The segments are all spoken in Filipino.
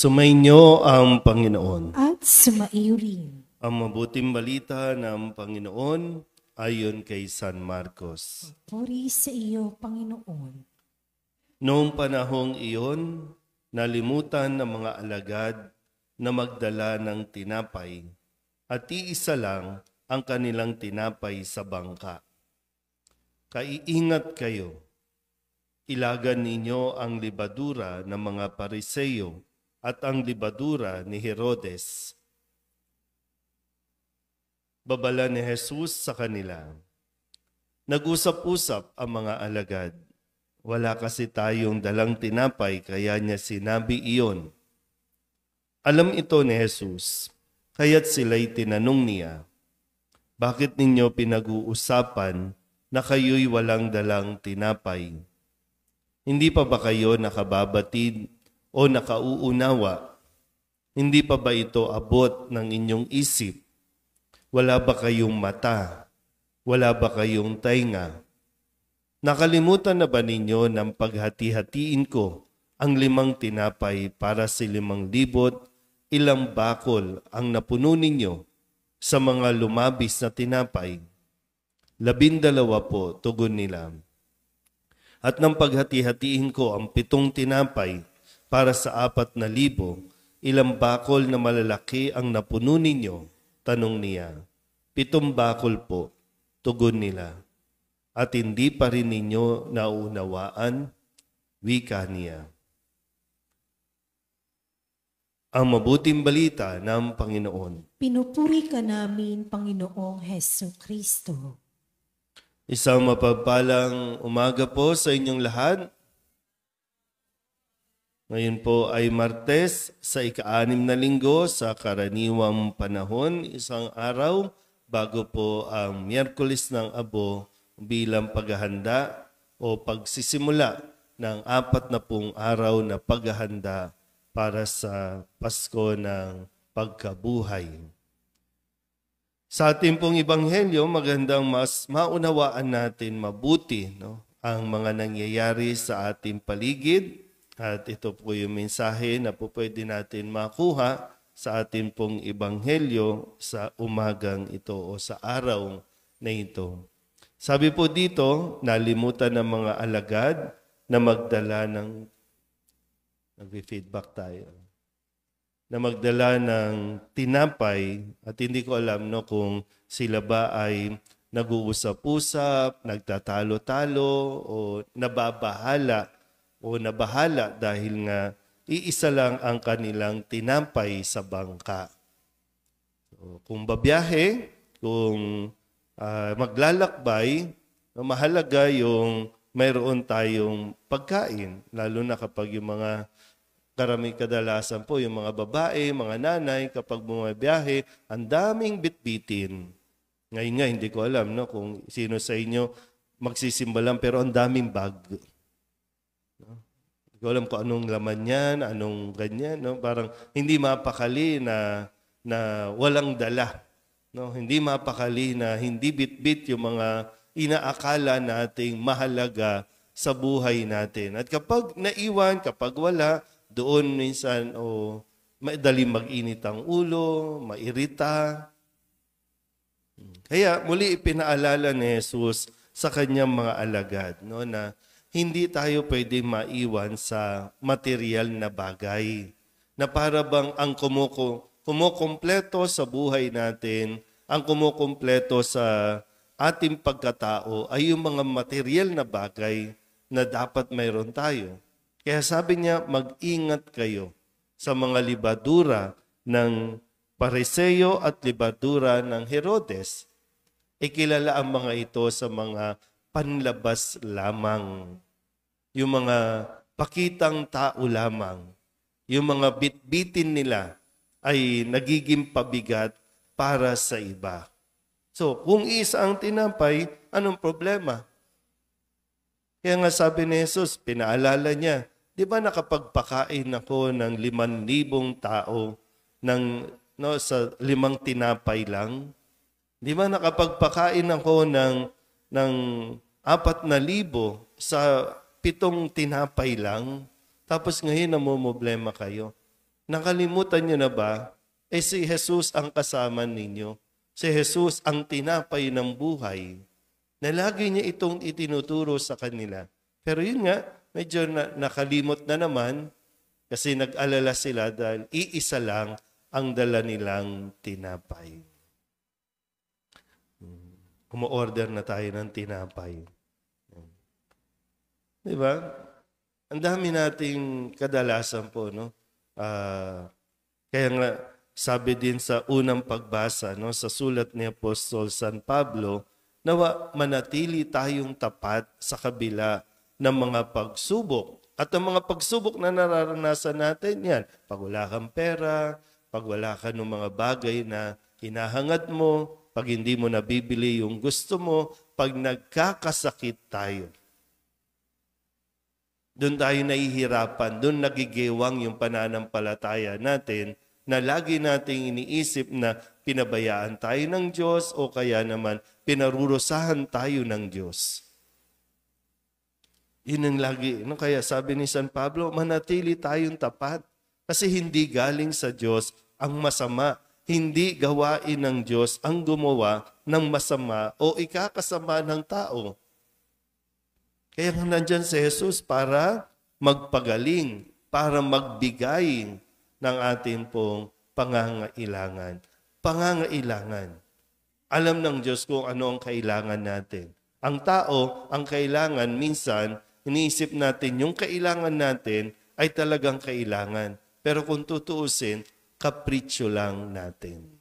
Sumainyo ang Panginoon. At sumaiyo rin. Ang mabuting balita ng Panginoon ayon kay San Marcos. Puri sa iyo, Panginoon. Noong panahong iyon, nalimutan ng mga alagad na magdala ng tinapay at iisa lang ang kanilang tinapay sa bangka. Kaiingat kayo. Ilagan ninyo ang libadura ng mga Pariseo at ang libadura ni Herodes. Babala ni Jesus sa kanila. Nag-usap-usap ang mga alagad. Wala kasi tayong dalang tinapay kaya niya sinabi iyon. Alam ito ni Jesus, kaya't sila'y tinanong niya, bakit ninyo pinag-uusapan na kayo'y walang dalang tinapay? Hindi pa ba kayo nakababatid o nakauunawa? Hindi pa ba ito abot ng inyong isip? Wala ba kayong mata? Wala ba kayong tainga? Nakalimutan na ba ninyo ng paghati-hatiin ko ang 5 tinapay para sa 5,000? Ilang bakol ang napuno ninyo sa mga lumabis na tinapay? 12 po, tugon nila. At nang paghati-hatiin ko ang 7 tinapay para sa 4,000, ilang bakol na malalaki ang napuno ninyo? Tanong niya. 7 bakol po, tugon nila. At hindi pa rin ninyo naunawaan? Wika niya. Ang mabuting balita ng Panginoon. Pinupuri ka namin, Panginoong Hesus Kristo. Isang mapagpalang umaga po sa inyong lahat. Ngayon po ay Martes sa ika-6 na linggo sa karaniwang panahon, isang araw bago po ang Miyerkules ng Abo bilang paghahanda o pagsisimula ng 40 araw na paghahanda para sa Pasko ng Pagkabuhay. Sa ating pong Ebanghelyo, magandang mas maunawaan natin mabuti ang mga nangyayari sa ating paligid. At ito po yung mensahe na po pwede natin makuha sa ating pong Ebanghelyo sa umagang ito o sa araw na ito. Sabi po dito, nalimutan ng mga alagad na magdala ng, nag-feedback tayo, na magdala ng tinapay at hindi ko alam kung sila ba ay nag-uusap-usap, nagtatalo-talo o nababahala dahil nga iisa lang ang kanilang tinapay sa bangka. So, kung babiyahe, kung maglalakbay, mahalaga yung mayroon tayong pagkain, lalo na kapag yung mga kadalasan po, yung mga babae, mga nanay, kapag bumabiyahe, ang daming bitbitin. Ngayon nga, hindi ko alam kung sino sa inyo magsisimba lang, pero ang daming bag. Hindi ko alam kung anong laman yan, anong ganyan. Parang hindi mapakali na walang dala. Hindi mapakali na hindi bitbit yung mga inaakala nating mahalaga sa buhay natin. At kapag naiwan, kapag wala, doon minsan madali mag-init ang ulo, mairita. Kaya muli ipinaalala ni Jesus sa kanyang mga alagad na hindi tayo pwede maiwan sa material na bagay. Na para bang ang kumukumpleto sa buhay natin, ang kumukumpleto sa ating pagkatao ay yung mga material na bagay na dapat mayroon tayo. Kaya sabi niya, mag-ingat kayo sa mga libadura ng Pariseo at libadura ng Herodes. Ikilala ang mga ito sa mga panlabas lamang. Yung mga pakitang tao lamang. Yung mga bitbitin nila ay nagiging pabigat para sa iba. So, kung isa ang tinapay, anong problema? Kaya nga sabi ni Jesus, pinaalala niya, di ba nakapagpakain ako ng 5,000 tao sa 5 tinapay lang? Di ba nakapagpakain ako ng 4,000 sa 7 tinapay lang? Tapos ngayon namumblema kayo. Nakalimutan nyo na ba? Si Jesus ang kasama ninyo. Si Jesus ang tinapay ng buhay na lagi niya itong itinuturo sa kanila. Pero yun nga, medyo nakalimot na naman kasi nag-alala sila dahil iisa lang ang dala nilang tinapay. Umu-order na tayo ng tinapay. Di ba? Ang dami nating kadalasan po, no? Kaya nga, sabi din sa unang pagbasa, no, sa sulat ni Apostol San Pablo, nawa manatili tayong tapat sa kabila ng mga pagsubok. At ang mga pagsubok na nararanasan natin, yan, pag wala kang pera, pag wala ka ng mga bagay na hinahangad mo, pag hindi mo nabibili yung gusto mo, pag nagkakasakit tayo. Doon tayo nahihirapan, doon nagigewang yung pananampalataya natin na lagi nating iniisip na pinabayaan tayo ng Diyos o kaya naman pinarurusahan tayo ng Diyos. Yun ang lagi. No? Kaya sabi ni San Pablo, manatili tayong tapat kasi hindi galing sa Diyos ang masama. Hindi gawain ng Diyos ang gumawa ng masama o ikakasama ng tao. Kaya nandyan si Jesus para magpagaling, para magbigay ng ating pong pangangailangan. Pangangailangan. Alam ng Diyos kung ano ang kailangan natin. Ang tao, ang kailangan, minsan, iniisip natin yung kailangan natin ay talagang kailangan. Pero kung tutuusin, kapritsyo lang natin.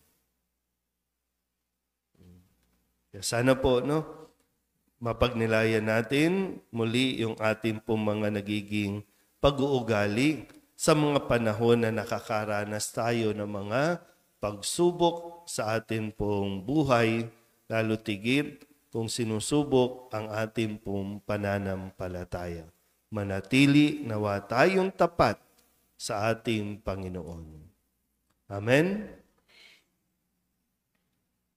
Sana po, no? Mapagnilayan natin muli yung ating pong mga nagiging pag-uugali sa mga panahon na nakakaranas tayo ng mga pagsubok sa ating pong buhay, lalo tigit kung sinusubok ang ating pong pananampalataya. Manatili nawa tayong tapat sa ating Panginoon. Amen.